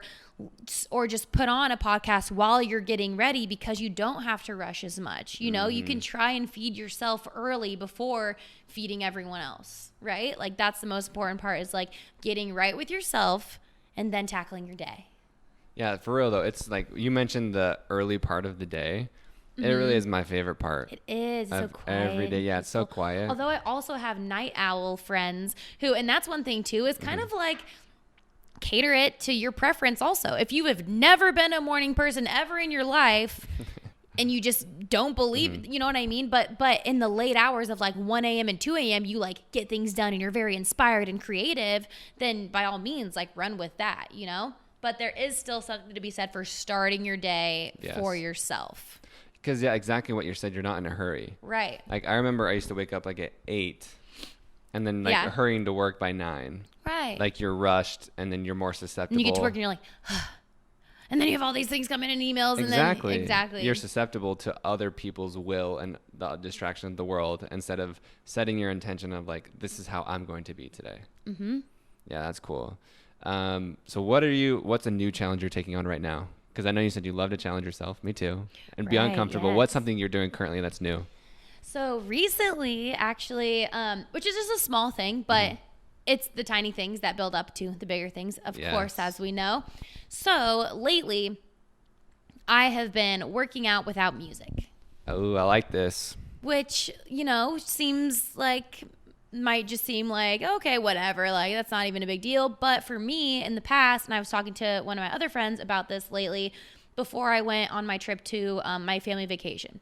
just put on a podcast while you're getting ready, because you don't have to rush as much. You can try and feed yourself early before feeding everyone else, right? Like, that's the most important part, is like getting right with yourself and then tackling your day. Yeah, for real though. It's like you mentioned the early part of the day. It really is my favorite part. It is so quiet. Every day. Yeah, it's so quiet. Although I also have night owl friends who, and that's one thing too, is kind of like cater it to your preference also. If you have never been a morning person ever in your life and you just don't believe, you know what I mean? But in the late hours of like 1 a.m. and 2 a.m., you like get things done and you're very inspired and creative, then by all means, like run with that, But there is still something to be said for starting your day for yourself. Because, exactly what you said. You're not in a hurry. Right. Like, I remember I used to wake up like at 8 and then like hurrying to work by 9. Right. Like, you're rushed and then you're more susceptible. And you get to work and you're like, and then you have all these things coming in emails. Exactly. And then, exactly. You're susceptible to other people's will and the distraction of the world, instead of setting your intention of like, this is how I'm going to be today. Mm-hmm. Yeah, that's cool. So what's a new challenge you're taking on right now? Because I know you said you love to challenge yourself. Me too. And be uncomfortable. Yes. What's something you're doing currently that's new? So recently, actually, which is just a small thing, but it's the tiny things that build up to the bigger things, of course, as we know. So lately, I have been working out without music. Oh, I like this. Which, might just seem like, okay, whatever, like that's not even a big deal. But for me in the past, and I was talking to one of my other friends about this lately, before I went on my trip to my family vacation.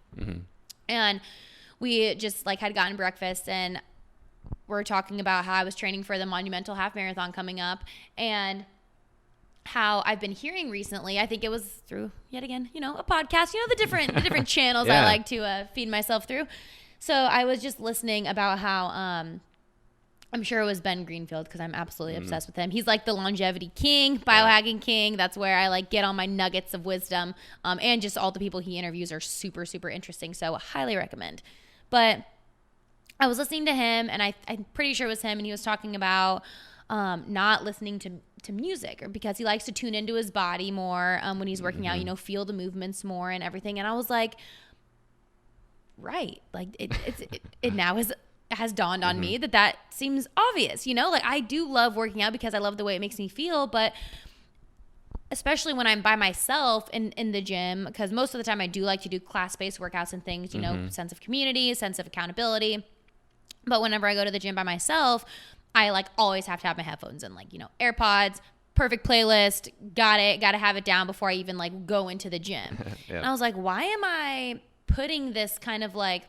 And we just like had gotten breakfast and we're talking about how I was training for the Monumental Half Marathon coming up, and how I've been hearing recently, I think it was through yet again, a podcast, the different channels I like to feed myself through. So I was just listening about how, I'm sure it was Ben Greenfield, because I'm absolutely obsessed with him. He's like the longevity king, biohacking king. That's where I like get all my nuggets of wisdom. And just all the people he interviews are super, super interesting. So highly recommend. But I was listening to him, and I'm pretty sure it was him, and he was talking about not listening to music, or because he likes to tune into his body more when he's working out, feel the movements more and everything. And I was like, right, like it now has dawned on me that seems obvious. Like, I do love working out because I love the way it makes me feel, but especially when I'm by myself in the gym, because most of the time I do like to do class-based workouts and things, sense of community, sense of accountability. But whenever I go to the gym by myself, I like always have to have my headphones in, like, AirPods, perfect playlist, gotta have it down before I even like go into the gym. And I was like, why am I putting this kind of like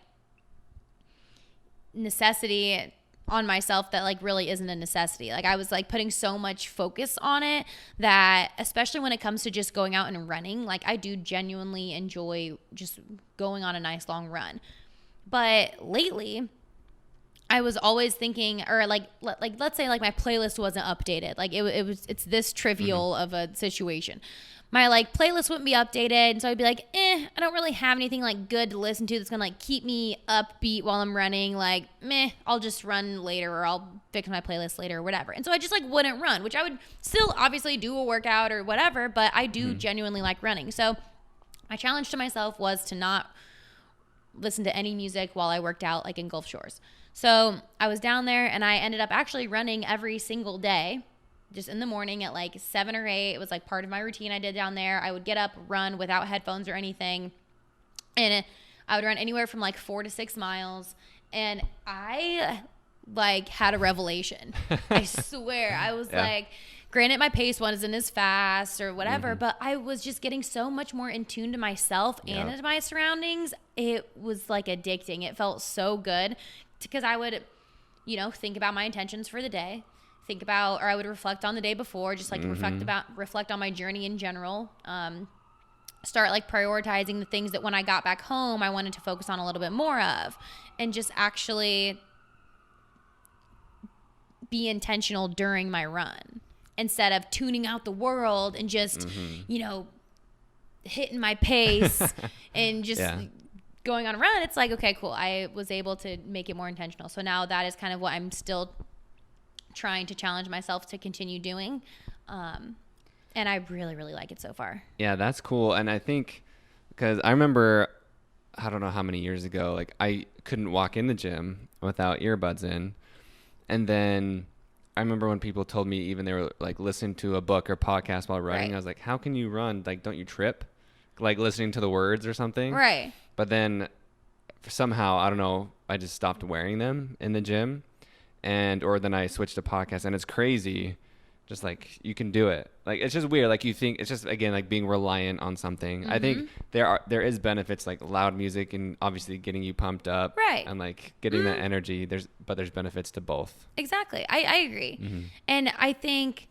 necessity on myself that like really isn't a necessity? Like, I was like putting so much focus on it that, especially when it comes to just going out and running, like I do genuinely enjoy just going on a nice long run. But lately I was always thinking, or like let's say like my playlist wasn't updated. Like it's this trivial of a situation. My like playlist wouldn't be updated, and so I'd be like, I don't really have anything like good to listen to that's gonna like keep me upbeat while I'm running. Like, I'll just run later, or I'll fix my playlist later, or whatever. And so I just like wouldn't run, which I would still obviously do a workout or whatever, but I do genuinely like running. So my challenge to myself was to not listen to any music while I worked out, like in Gulf Shores. So I was down there, and I ended up actually running every single day. just in the morning at like 7 or 8. It was like part of my routine I did down there. I would get up, run without headphones or anything. And I would run anywhere from like 4 to 6 miles. And I like had a revelation. I swear. I was like, granted, my pace wasn't as fast or whatever, but I was just getting so much more in tune to myself and to my surroundings. It was like addicting. It felt so good because I would, you know, think about my intentions for the day, or I would reflect on the day before, just like reflect on my journey in general. Start like prioritizing the things that when I got back home, I wanted to focus on a little bit more of, and just actually be intentional during my run instead of tuning out the world and just, you know, hitting my pace and just going on a run. It's like, okay, cool. I was able to make it more intentional. So now that is kind of what I'm still trying to challenge myself to continue doing. And I really, really like it so far. Yeah, that's cool. And I think because I remember, I don't know how many years ago, like I couldn't walk in the gym without earbuds in. And then I remember when people told me even they were like listening to a book or podcast while running. I was like, how can you run? Like, don't you trip? Like listening to the words or something. Right. But then somehow, I don't know, I just stopped wearing them in the gym. Or then I switched to podcast, and it's crazy. Just like you can do it. Like it's just weird. Like you think it's just again like being reliant on something. I think there is benefits like loud music and obviously getting you pumped up, right? And like getting that energy. There's benefits to both. Exactly. I agree. And I think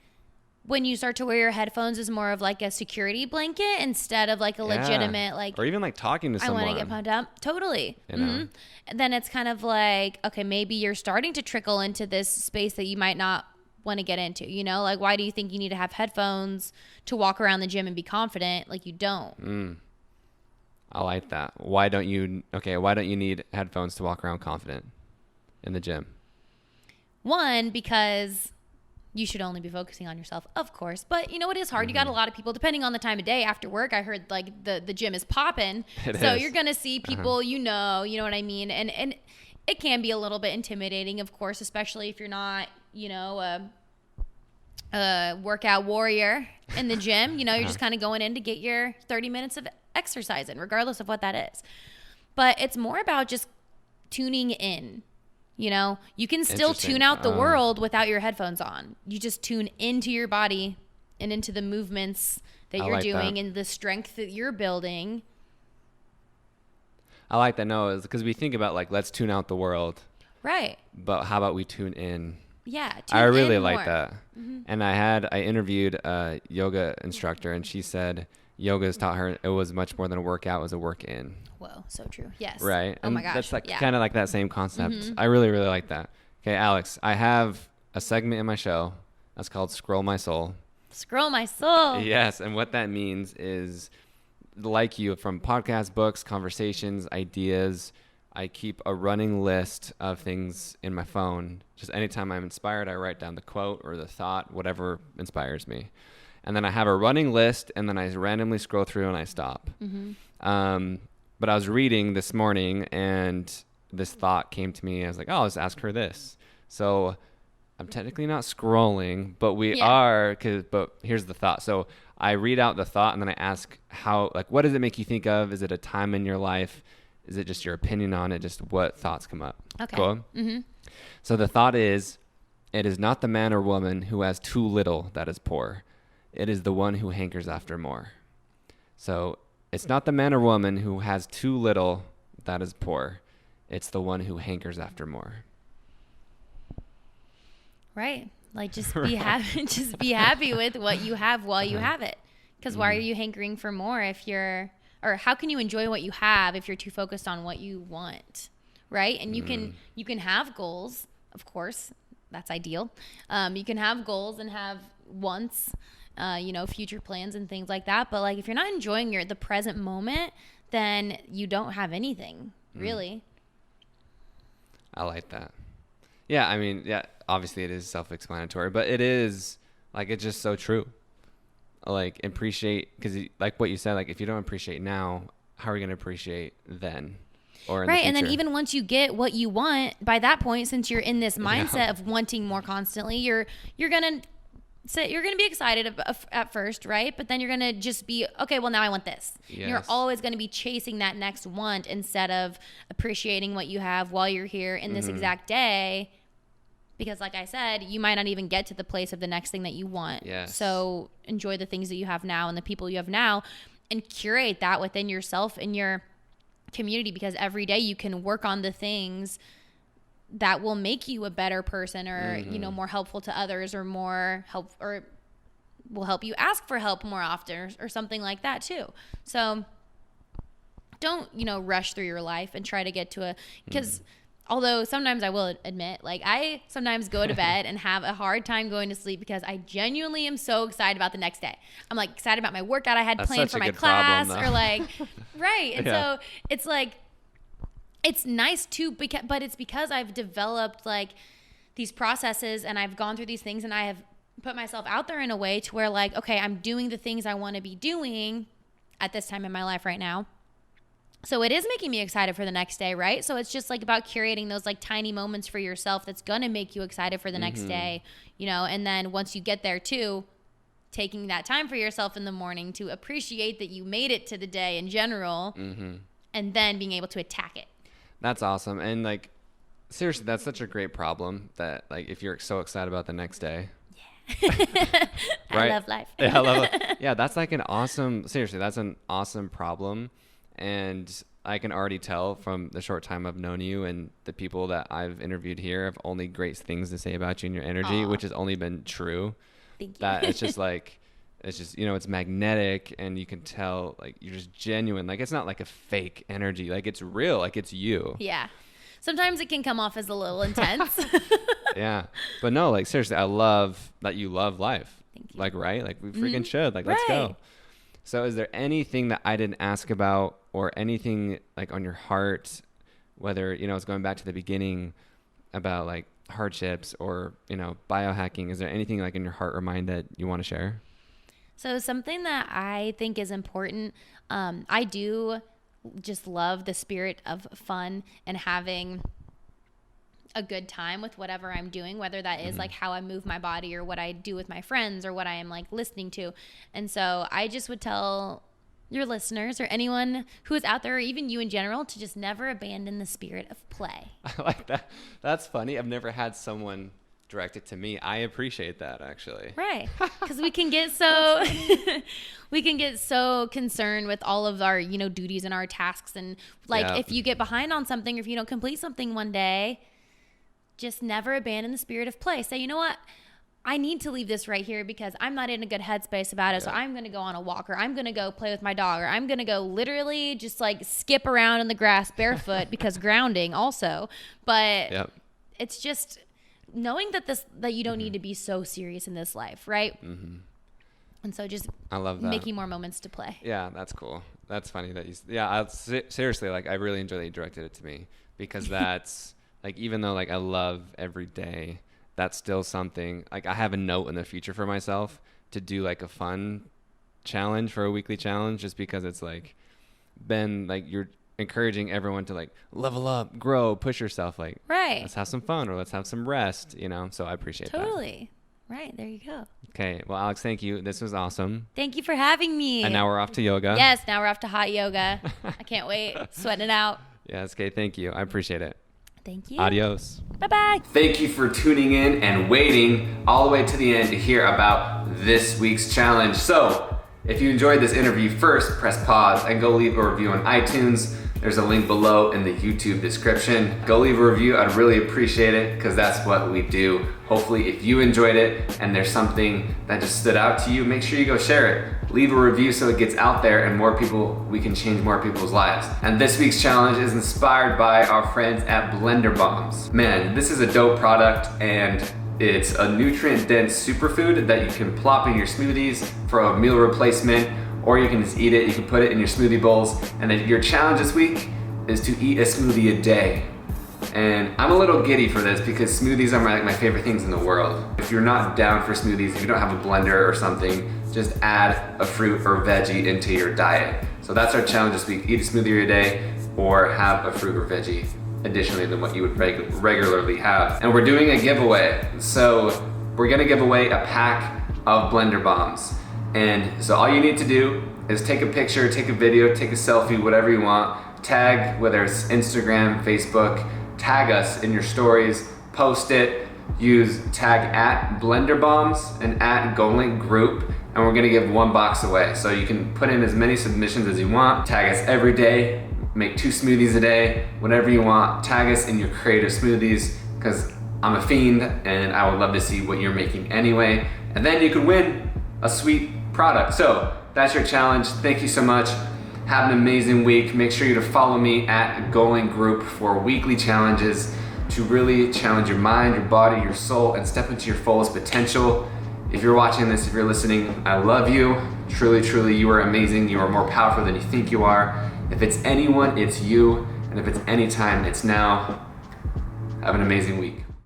when you start to wear your headphones is more of like a security blanket instead of like a legitimate like, or even like talking to someone. I want to get pumped up. Totally. You know? And then it's kind of like, okay, maybe you're starting to trickle into this space that you might not want to get into, you know, like why do you think you need to have headphones to walk around the gym and be confident? Like you don't. I like that. Why don't you need headphones to walk around confident in the gym? One, because you should only be focusing on yourself, of course, but you know, it is hard. You got a lot of people depending on the time of day. After work, I heard like the gym is popping, so you're gonna see people, you know what I mean, and it can be a little bit intimidating, of course, especially if you're not, you know, a workout warrior in the gym. You know, you're just kind of going in to get your 30 minutes of exercise in, regardless of what that is. But it's more about just tuning in. You know, you can still tune out the world without your headphones on. You just tune into your body and into the movements that you're doing and the strength that you're building. I like that. No, because we think about like, let's tune out the world. Right. But how about we tune in? Yeah. I really like that. And I interviewed a yoga instructor, and she said yoga's taught her it was much more than a workout, it was a work in. Whoa, so true. Yes. Right. Oh my gosh. That's like kind of like that same concept. I really, really like that. Okay, Alex, I have a segment in my show that's called Scroll My Soul. Scroll My Soul. Yes. And what that means is, like you, from podcasts, books, conversations, ideas, I keep a running list of things in my phone. Just anytime I'm inspired, I write down the quote or the thought, whatever inspires me. And then I have a running list, and then I randomly scroll through and I stop. But I was reading this morning, and this thought came to me. I was like, oh, let's ask her this. So I'm technically not scrolling, but we are. But here's the thought. So I read out the thought, and then I ask what does it make you think of? Is it a time in your life? Is it just your opinion on it? Just what thoughts come up? Okay. Cool? So the thought is, it is not the man or woman who has too little that is poor. It is the one who hankers after more. So it's not the man or woman who has too little that is poor. It's the one who hankers after more. Right. Like just be happy. Just be happy with what you have while you have it. Because why are you hankering for more or how can you enjoy what you have if you're too focused on what you want? Right. And you can have goals, of course. That's ideal. You can have goals and have wants, future plans and things like that. But like, if you're not enjoying the present moment, then you don't have anything really. I like that. Yeah. I mean, obviously it is self-explanatory, but it is like, it's just so true. Like appreciate, because like what you said, like if you don't appreciate now, how are you going to appreciate then? Or in the future? And then even once you get what you want, by that point, since you're in this mindset of wanting more constantly, you're gonna you're going to be excited at first, right? But then you're going to just be, okay, well, now I want this. Yes. You're always going to be chasing that next want instead of appreciating what you have while you're here in this exact day. Because like I said, you might not even get to the place of the next thing that you want. Yes. So enjoy the things that you have now and the people you have now, and curate that within yourself and your community, because every day you can work on the things that will make you a better person, or more helpful to others, or more help, or will help you ask for help more often, or something like that too. So don't rush through your life and try to get to because although sometimes I will admit, like, I sometimes go to bed and have a hard time going to sleep because I genuinely am so excited about the next day. I'm like excited about my workout I had planned for my class, or like, right. And so it's like, it's nice too, but it's because I've developed like these processes and I've gone through these things, and I have put myself out there in a way to where, like, okay, I'm doing the things I want to be doing at this time in my life right now. So it is making me excited for the next day, right? So it's just like about curating those like tiny moments for yourself that's going to make you excited for the next day, and then once you get there too, taking that time for yourself in the morning to appreciate that you made it to the day in general, and then being able to attack it. That's awesome. And like, seriously, that's such a great problem that, like, if you're so excited about the next day. Yeah. Right? I love life. Yeah, I love it. Yeah, that's like seriously, that's an awesome problem. And I can already tell from the short time I've known you and the people that I've interviewed here have only great things to say about you and your energy, which has only been true. Thank you. That it's just like, it's just, it's magnetic, and you can tell, like, you're just genuine. Like, it's not like a fake energy. Like, it's real. Like, it's you. Yeah. Sometimes it can come off as a little intense. Yeah. But no, like, seriously, I love that you love life. Thank you. Like, right? Like, we freaking should. Like, let's go. So is there anything that I didn't ask about, or anything like on your heart, whether, it's going back to the beginning about like hardships or, biohacking? Is there anything like in your heart or mind that you want to share? So something that I think is important, I do just love the spirit of fun and having a good time with whatever I'm doing, whether that is like how I move my body or what I do with my friends or what I am like listening to. And so I just would tell your listeners or anyone who is out there, or even you in general, to just never abandon the spirit of play. I like that. That's funny. I've never had someone direct it to me. I appreciate that, actually. Right. Because we can get so concerned with all of our, duties and our tasks. And like, if you get behind on something, or if you don't complete something one day, just never abandon the spirit of play. Say, you know what? I need to leave this right here because I'm not in a good headspace about it. So I'm going to go on a walk, or I'm going to go play with my dog, or I'm going to go literally just like skip around in the grass barefoot because grounding also. But it's just knowing that you don't need to be so serious in this life, right? And so just I love that. Making more moments to play. Yeah, that's cool. That's funny that seriously, like, I really enjoy that you directed it to me, because that's like, even though like I love every day, that's still something, like, I have a note in the future for myself to do like a fun challenge for a weekly challenge, just because it's like been like, you're encouraging everyone to like level up, grow, push yourself, like, right, let's have some fun, or let's have some rest, so I appreciate that. Totally. Right, there you go. Okay, well, Alex, thank you. This was awesome. Thank you for having me. And now we're off to yoga. Yes, now we're off to hot yoga. I can't wait. Sweating it out. Yes, okay, thank you. I appreciate it. Thank you. Adios. Bye-bye. Thank you for tuning in and waiting all the way to the end to hear about this week's challenge. So, if you enjoyed this interview, first press pause and go leave a review on iTunes. There's a link below in the YouTube description. Go leave a review. I'd really appreciate it, because that's what we do. Hopefully, if you enjoyed it and there's something that just stood out to you, make sure you go share it. Leave a review so it gets out there and we can change more people's lives. And this week's challenge is inspired by our friends at Blender Bombs. Man, this is a dope product, and it's a nutrient-dense superfood that you can plop in your smoothies for a meal replacement, or you can just eat it. You can put it in your smoothie bowls. And then your challenge this week is to eat a smoothie a day. And I'm a little giddy for this, because smoothies are my favorite things in the world. If you're not down for smoothies, if you don't have a blender or something, just add a fruit or veggie into your diet. So that's our challenge this week. Eat a smoothie a day, or have a fruit or veggie additionally than what you would regularly have. And we're doing a giveaway. So we're gonna give away a pack of blender bombs. And so all you need to do is take a picture, take a video, take a selfie, whatever you want, tag, whether it's Instagram, Facebook, tag us in your stories, post it, use tag at blender bombs and at Goalink group, and we're gonna give 1 box away. So you can put in as many submissions as you want, tag us every day, make 2 smoothies a day, whatever you want, tag us in your creative smoothies, because I'm a fiend and I would love to see what you're making anyway. And then you could win a sweet product. So that's your challenge. Thank you so much. Have an amazing week. Make sure you to follow me at Goalink Group for weekly challenges to really challenge your mind, your body, your soul, and step into your fullest potential. If you're watching this, if you're listening, I love you. Truly, truly, you are amazing. You are more powerful than you think you are. If it's anyone, it's you. And if it's anytime, it's now. Have an amazing week.